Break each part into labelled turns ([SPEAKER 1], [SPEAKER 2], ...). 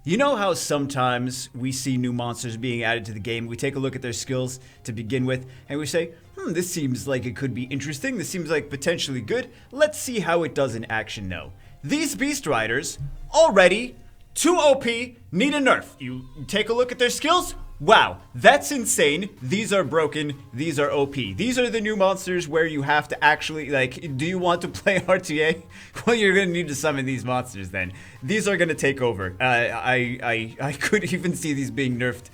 [SPEAKER 1] You know how sometimes we see new monsters being added to the game, we take a look at their skills to begin with, and we say, this seems like it could be interesting, this seems like potentially good, let's see how it does in action now. These Beast Riders, already too OP, need a nerf. You take a look at their skills, wow, that's insane, these are broken, these are OP. These are the new monsters where you have to actually, like, do you want to play RTA? Well, you're gonna need to summon these monsters then. These are gonna take over. I could even see these being nerfed.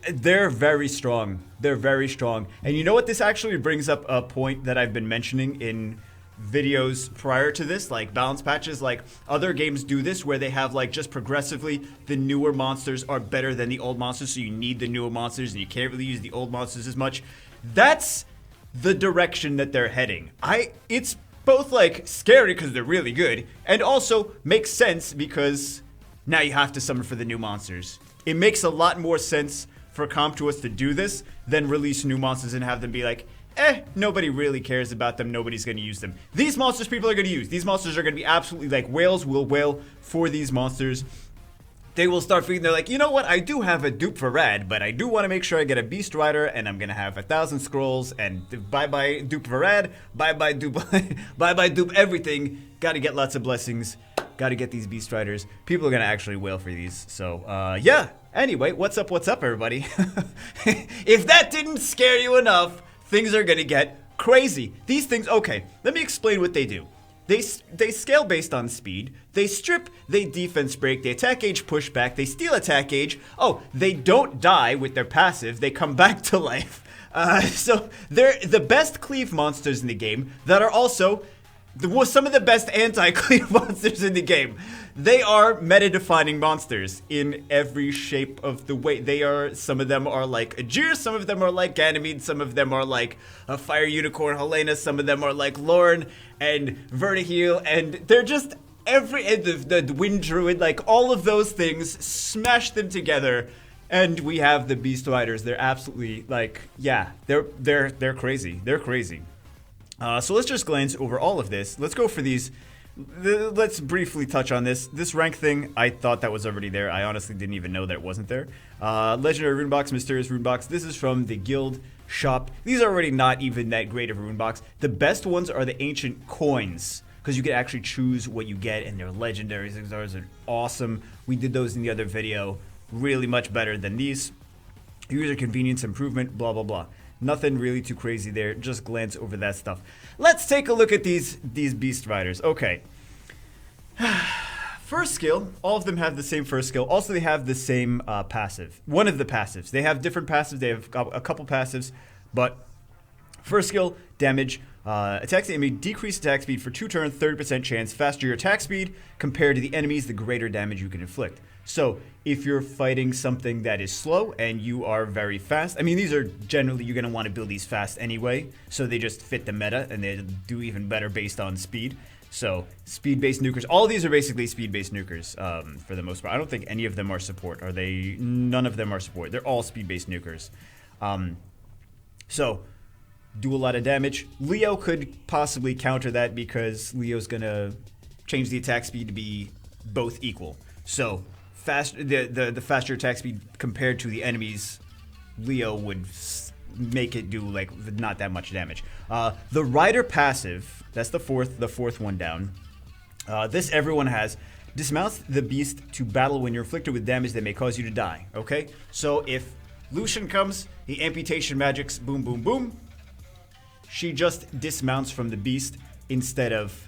[SPEAKER 1] They're very strong. They're very strong. And you know what? This actually brings up a point that I've been mentioning in videos prior to this, like balance patches. Like other games do this where they have like just progressively the newer monsters are better than the old monsters, so you need the newer monsters and you can't really use the old monsters as much. That's the direction that they're heading. It's both like scary because they're really good and also makes sense because now you have to summon for the new monsters. It makes a lot more sense for Comptuous to do this than release new monsters and have them be like, nobody really cares about them, nobody's gonna use them. These monsters people are gonna use. These monsters are gonna be absolutely like, whales will wail for these monsters. They will start feeding, they're like, you know what, I do have a dupe for Rad, but I do want to make sure I get a Beast Rider, and I'm gonna have 1,000 scrolls, and bye-bye dupe for Rad, bye-bye dupe, bye-bye dupe everything. Gotta get lots of blessings, gotta get these Beast Riders. People are gonna actually wail for these, so, yeah. Anyway, what's up, everybody? If that didn't scare you enough, things are gonna get crazy. These things, okay, let me explain what they do. They scale based on speed, they strip, they defense break, they attack gauge pushback, they steal attack gauge, they don't die with their passive, they come back to life. So they're the best cleave monsters in the game that are also some of the best anti-cleave monsters in the game. They are meta-defining monsters in every shape of the way. Some of them are like Ajir, some of them are like Ganymede, some of them are like a Fire Unicorn Helena, some of them are like Lorne and Vertiheel, and they're just the Wind Druid, like all of those things, smash them together, and we have the Beast Riders. They're absolutely like, yeah, they're crazy. They're crazy. So let's just glance over all of this. Let's go for these. Let's briefly touch on this. This rank thing, I thought that was already there. I honestly didn't even know that it wasn't there. Legendary Runebox, Mysterious Runebox. This is from the guild shop. These are already not even that great of a runebox. The best ones are the ancient coins, because you can actually choose what you get, and they're legendary. Those are awesome. We did those in the other video. Really much better than these. User convenience improvement, blah, blah, blah. Nothing really too crazy there. Just glance over that stuff. Let's take a look at these Beast Riders. Okay. First skill. All of them have the same first skill. Also, they have the same passive. One of the passives. They have different passives. They have a couple passives. But first skill, damage. Attacks the enemy, decrease attack speed for 2 turns, 30% chance. Faster your attack speed compared to the enemies, the greater damage you can inflict. So, if you're fighting something that is slow and you are very fast, I mean, these are generally, you're going to want to build these fast anyway, so they just fit the meta, and they do even better based on speed. So, speed-based nukers, all of these are basically speed-based nukers, for the most part. I don't think any of them are support. Are they? None of them are support. They're all speed-based nukers. So, do a lot of damage. Leo could possibly counter that because Leo's going to change the attack speed to be both equal. So, the faster attack speed compared to the enemies, Leo would make it do like not that much damage. The Rider passive, that's the fourth one down. This everyone has. Dismounts the beast to battle when you're inflicted with damage that may cause you to die. Okay, so if Lucian comes, he amputation magics, boom, boom, boom. She just dismounts from the beast instead of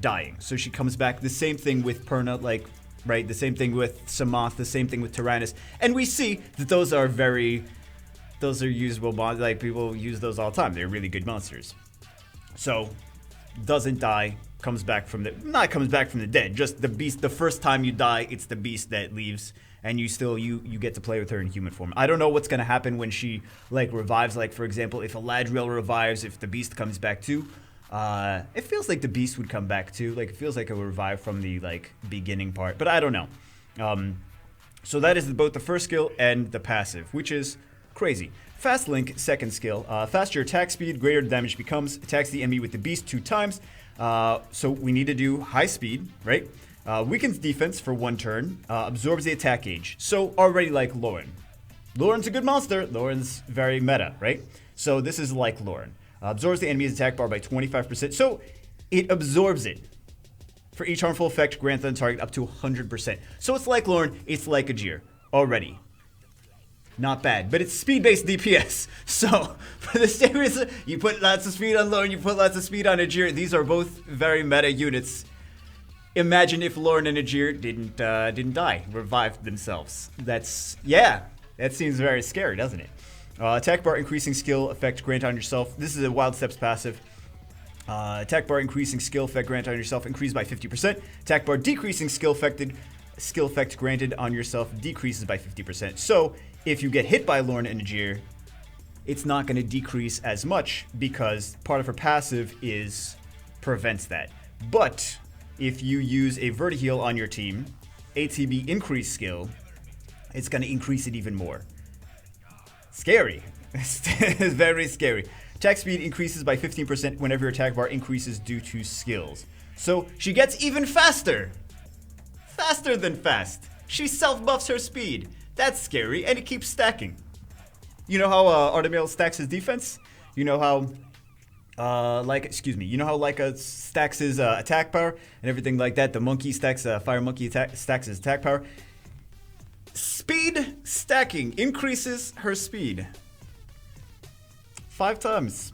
[SPEAKER 1] dying. So she comes back. The same thing with Perna, like. Right, the same thing with Samoth, the same thing with Tyrannus, and we see that those are usable monsters. Like people use those all the time. They're really good monsters. So, doesn't die, comes back from the dead. Just the beast. The first time you die, it's the beast that leaves, and you get to play with her in human form. I don't know what's gonna happen when she like revives. Like for example, if Eladriel revives, if the beast comes back too. It feels like the beast would come back too. Like it feels like it would revive from the like beginning part, but I don't know. So that is both the first skill and the passive, which is crazy. Fast Link, second skill. Faster attack speed, greater damage becomes. Attacks the enemy with the beast 2 times. So we need to do high speed, right? Weakens defense for 1 turn. Absorbs the attack gauge. So already like Lauren. Lauren's a good monster. Lauren's very meta, right? So this is like Lauren. Absorbs the enemy's attack bar by 25%. So it absorbs it. For each harmful effect, grant on target up to 100%. So it's like Lauren, it's like Ajir. Already. Not bad. But it's speed-based DPS. So, for the same reason, you put lots of speed on Lauren, you put lots of speed on Ajir. These are both very meta units. Imagine if Lauren and Ajir didn't die, revived themselves. Yeah, that seems very scary, doesn't it? Attack bar increasing skill effect grant on yourself. This is a Wild Steps passive. Attack bar increasing skill effect granted on yourself increased by 50%. Attack bar decreasing skill effect granted on yourself decreases by 50%. So if you get hit by Lauren and Ajir, it's not going to decrease as much because part of her passive prevents that. But if you use a Vertiheal on your team, ATB increase skill, it's going to increase it even more. Scary. It's very scary. Attack speed increases by 15% whenever your attack bar increases due to skills. So she gets even faster. Faster than fast. She self-buffs her speed. That's scary, and it keeps stacking. You know how Artemiel stacks his defense? You know how, you know how Leica stacks his attack power and everything like that? The monkey stacks, Fire Monkey stacks his attack power. Speed stacking increases her speed. 5 times.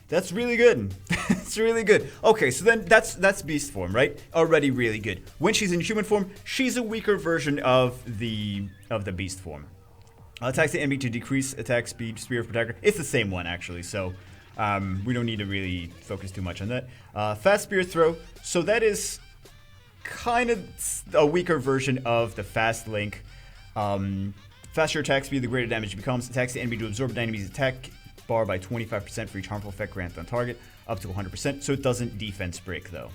[SPEAKER 1] That's really good. It's really good. Okay, so then that's beast form, right? Already really good. When she's in human form, she's a weaker version of the beast form. Attacks the enemy to decrease attack speed, Spear of Protector. It's the same one actually, so we don't need to really focus too much on that. Fast Spear Throw. So that is kind of a weaker version of the Fast Link. Faster attack speed, the greater damage it becomes. Attacks the enemy to absorb an enemy's attack bar by 25% for each harmful effect granted on target, up to 100%. So it doesn't defense break though.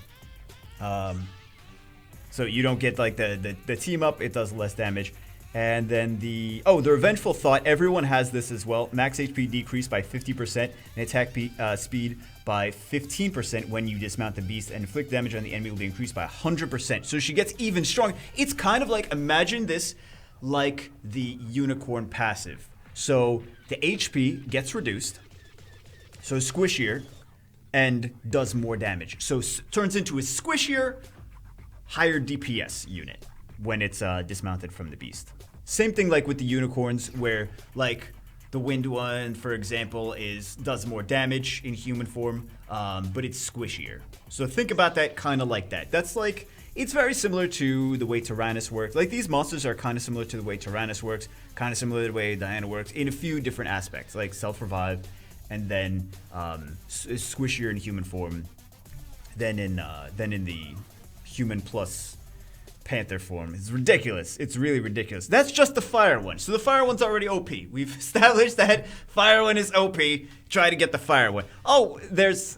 [SPEAKER 1] So you don't get like the team up, it does less damage. And then the Revengeful Thought, everyone has this as well. Max HP decreased by 50% and attack speed by 15% when you dismount the beast, and inflict damage on the enemy will be increased by 100%. So she gets even stronger. It's kind of like, imagine this like the Unicorn passive. So the HP gets reduced, so squishier, and does more damage. So turns into a squishier, higher DPS unit when it's dismounted from the beast. Same thing like with the unicorns, where like the wind one, for example, does more damage in human form, but it's squishier. So think about that kind of like that. That's like, it's very similar to the way Tyrannus works. Like, these monsters are kind of similar to the way Tyrannus works, kind of similar to the way Diana works in a few different aspects, like self-revive, and then squishier in human form than in the human plus panther form. It's ridiculous. It's really ridiculous. That's just the fire one. So the fire one's already OP. We've established that fire one is OP. Try to get the fire one. Oh, there's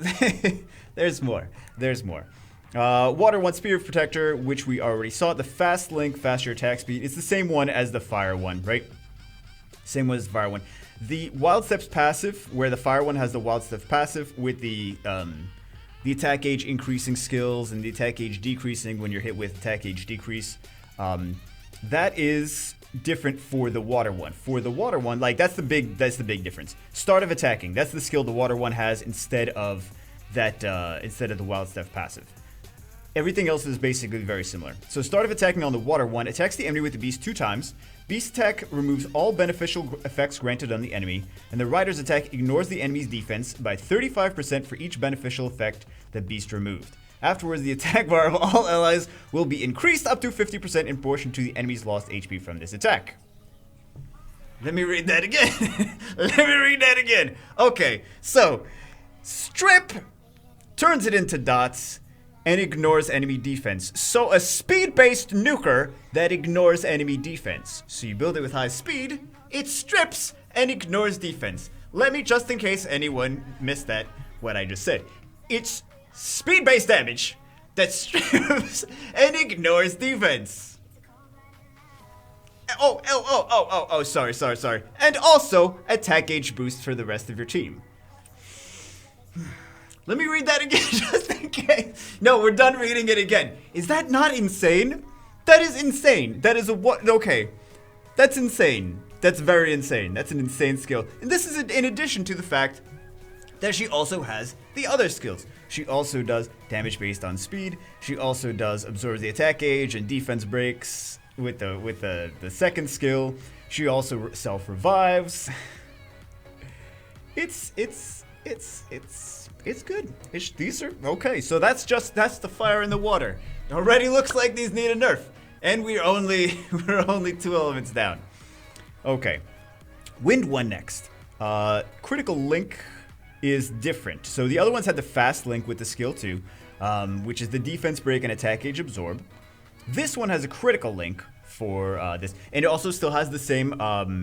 [SPEAKER 1] there's more. There's more. Water one, Spear of Protector, which we already saw. The Fast Link, faster attack speed. It's the same one as the Fire one, right? Same one as the Fire one. The Wild Steps passive, where the Fire one has the Wild Steps passive with the attack gauge increasing skills and the attack gauge decreasing when you're hit with attack gauge decrease. That is different for the Water one. For the Water one, like, that's the big difference. Start of attacking. That's the skill the Water one has instead of the Wild Steps passive. Everything else is basically very similar. So start of attacking on the Water one, attacks the enemy with the beast 2 times. Beast attack removes all beneficial effects granted on the enemy, and the rider's attack ignores the enemy's defense by 35% for each beneficial effect the beast removed. Afterwards, the attack bar of all allies will be increased up to 50% in proportion to the enemy's lost HP from this attack. Let me read that again. Let me read that again. Okay, so strip turns it into dots and ignores enemy defense. So a speed-based nuker that ignores enemy defense. So you build it with high speed, it strips and ignores defense. Let me, just in case anyone missed that, what I just said. It's speed-based damage that strips and ignores defense. Sorry. And also, attack gauge boost for the rest of your team. Let me read that again just in case. No, we're done reading it again. Is that not insane? That is insane. That is a what? Okay. That's insane. That's very insane. That's an insane skill. And this is in addition to the fact that she also has the other skills. She also does damage based on speed. She also does absorb the attack gauge and defense breaks with the second skill. She also self-revives. It's good. These are okay. So that's the fire in the water. It already looks like these need a nerf, and we're only 2 elements down. Okay, Wind 1 next. Critical Link is different. So the other ones had the fast link with the skill 2, which is the defense break and attack gauge absorb. This one has a critical link for this, and it also still has the same.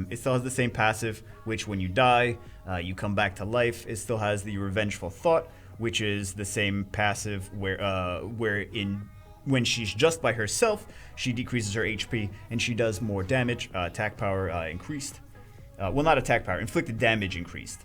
[SPEAKER 1] It still has the same passive, which when you die, you come back to life. It still has the Revengeful Thought, which is the same passive when she's just by herself, she decreases her HP and she does more damage. Attack power increased. Well, not attack power, inflicted damage increased.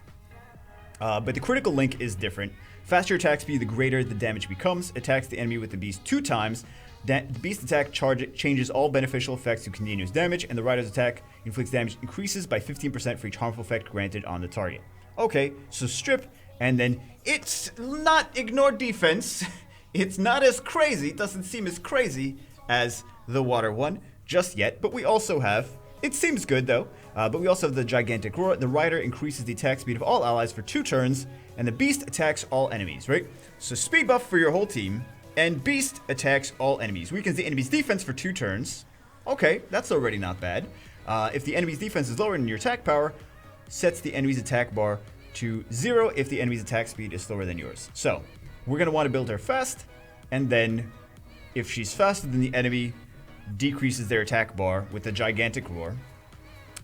[SPEAKER 1] But the critical link is different. Faster attack speed, the greater the damage becomes. Attacks the enemy with the beast 2 times. The beast attack changes all beneficial effects to continuous damage, and the rider's attack inflicts damage increases by 15% for each harmful effect granted on the target. Okay, so strip, and then it's not ignore defense. It's not as crazy, it doesn't seem as crazy as the water one just yet, but we also have, it seems good though, but we also have the gigantic roar. The rider increases the attack speed of all allies for 2 turns, and the beast attacks all enemies, right? So speed buff for your whole team, and beast attacks all enemies. Weakens the enemy's defense for 2 turns. Okay, that's already not bad. If the enemy's defense is lower than your attack power, sets the enemy's attack bar to 0 if the enemy's attack speed is slower than yours. So, we're going to want to build her fast, and then if she's faster than the enemy, decreases their attack bar with the gigantic roar.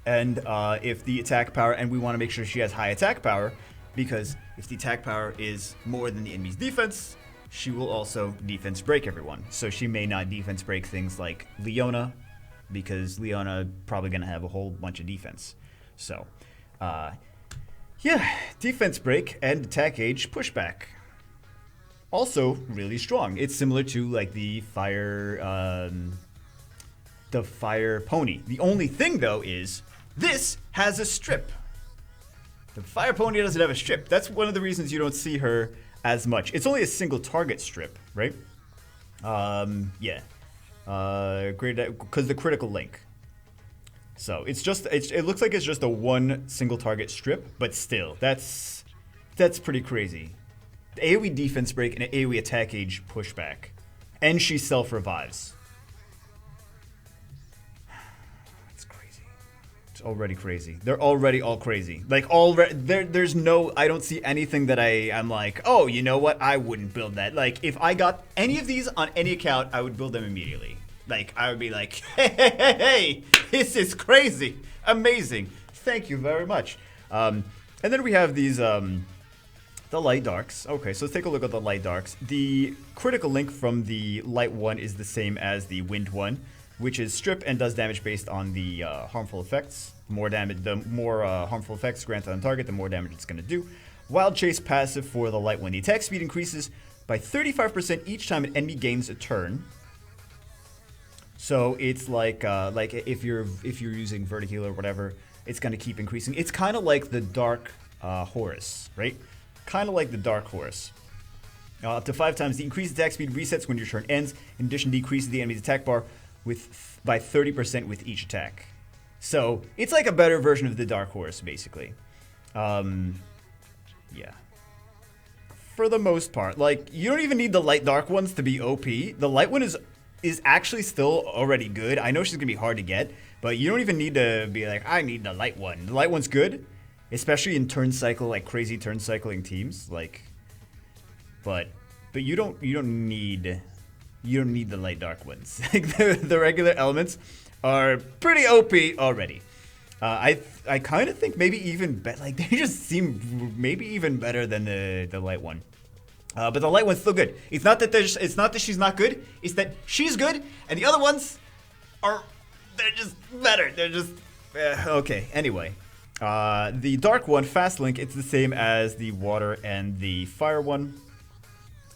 [SPEAKER 1] And if the attack power, and we want to make sure she has high attack power, because if the attack power is more than the enemy's defense, she will also defense break everyone. So she may not defense break things like Leona, because Leona probably going to have a whole bunch of defense. So, yeah, defense break and attack gauge pushback. Also really strong. It's similar to like the fire pony. The only thing though is this has a strip. The fire pony doesn't have a strip. That's one of the reasons you don't see her as much. It's only a single target strip, right? Yeah. Great, because the critical link. So it's just it looks like it's just a one single target strip, but still that's pretty crazy. AoE defense break and an AoE attack gauge pushback, and she self revives. It's crazy. It's already crazy. They're already all crazy. Like already, there's no. I don't see anything that I'm like, oh, you know what? I wouldn't build that. Like if I got any of these on any account, I would build them immediately. Like I would be like, hey, this is crazy, amazing. Thank you very much. And then we have these. The light darks. Okay, so let's take a look at the light darks. The critical link from the light one is the same as the wind one, which is strip and does damage based on the harmful effects. The more harmful effects granted on target, the more damage it's going to do. Wild chase passive for the light one. The attack speed increases by 35% each time an enemy gains a turn. So it's like if you're using vertical or whatever, it's going to keep increasing. It's kind of like the dark Horus, right? Kind of like the Dark Horse. Up to 5 times. The increased attack speed resets when your turn ends. In addition, decreases the enemy's attack bar by 30% with each attack. So it's like a better version of the Dark Horse, basically. Yeah. For the most part, like you don't even need the light dark ones to be OP. The light one is actually still already good. I know she's gonna be hard to get, but you don't even need to be like, I need the light one. The light one's good. Especially in turn cycle, like crazy turn cycling teams, like, but you don't need the light dark ones. Like the regular elements are pretty OP already. I kind of think maybe even better. Like they just seem maybe even better than the light one. But the light one's still good. It's not that she's not good. It's that she's good, and the other ones they're just better. They're just okay. Anyway. The dark one, Fast Link, it's the same as the water and the fire one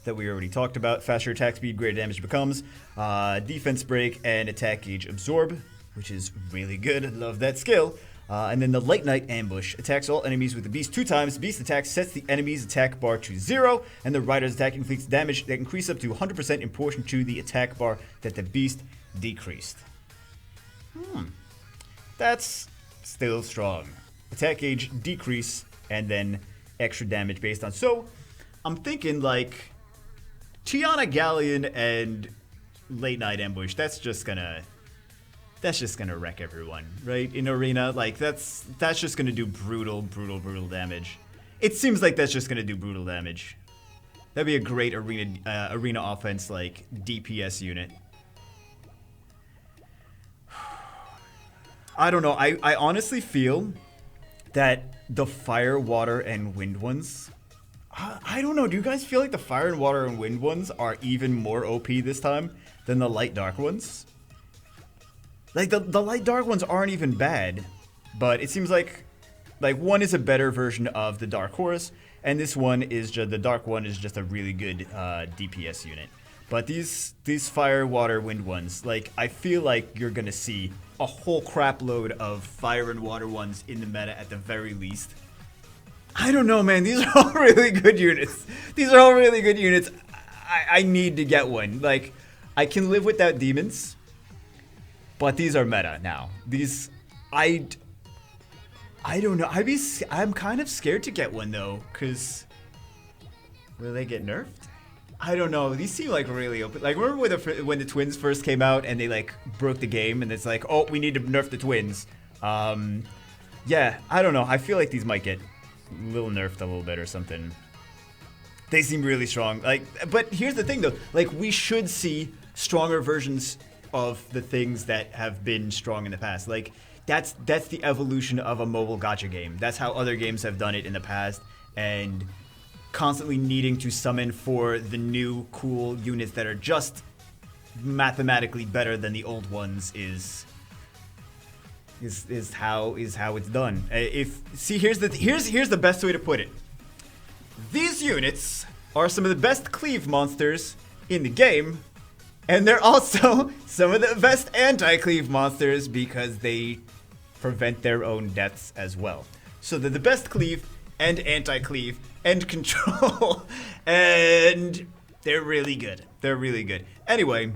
[SPEAKER 1] that we already talked about. Faster attack speed, greater damage becomes. Defense break and attack gauge absorb, which is really good. I love that skill. And then the Light Knight Ambush attacks all enemies with the beast 2 times. Beast attack sets the enemy's attack bar to 0, and the rider's attack inflicts damage that increase up to 100% in proportion to the attack bar that the beast decreased. That's still strong. Attack gauge decrease, and then extra damage based on. So, I'm thinking like Tiana Galleon and Late Night Ambush. That's just gonna wreck everyone, right? In arena, like that's just gonna do brutal damage. It seems like that's just gonna do brutal damage. That'd be a great arena offense like DPS unit. I don't know. I honestly feel that the fire, water, and wind ones. I don't know. Do you guys feel like the fire and water and wind ones are even more OP this time than the light dark ones? Like the light dark ones aren't even bad, but it seems like one is a better version of the Dark Horse, and this one is just the dark one is just a really good DPS unit. But these fire, water, wind ones, like I feel like you're gonna see a whole crap load of fire and water ones in the meta at the very least. I don't know, man. These are all really good units. These are all really good units. I need to get one. Like, I can live without demons, but these are meta now. These, I don't know. I'm kind of scared to get one though, cause will they get nerfed? I don't know. These seem like really open. Like, remember when the twins first came out and they like broke the game and it's like, oh, we need to nerf the twins. Yeah, I don't know. I feel like these might get a little nerfed a little bit or something. They seem really strong. Like, but here's the thing though. Like, we should see stronger versions of the things that have been strong in the past. Like, that's the evolution of a mobile gacha game. That's how other games have done it in the past, and constantly needing to summon for the new cool units that are just mathematically better than the old ones is how it's done. Here's the best way to put it. These units are some of the best cleave monsters in the game, and they're also some of the best anti-cleave monsters because they prevent their own deaths as well. So they're the best cleave and anti-cleave and control, and they're really good. They're really good. Anyway,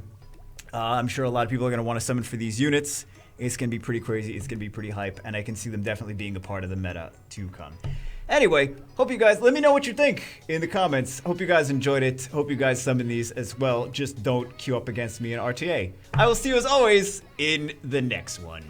[SPEAKER 1] I'm sure a lot of people are going to want to summon for these units. It's going to be pretty crazy. It's going to be pretty hype, and I can see them definitely being a part of the meta to come. Anyway, hope you guys, let me know what you think in the comments. Hope you guys enjoyed it. Hope you guys summon these as well. Just don't queue up against me in RTA. I will see you as always in the next one.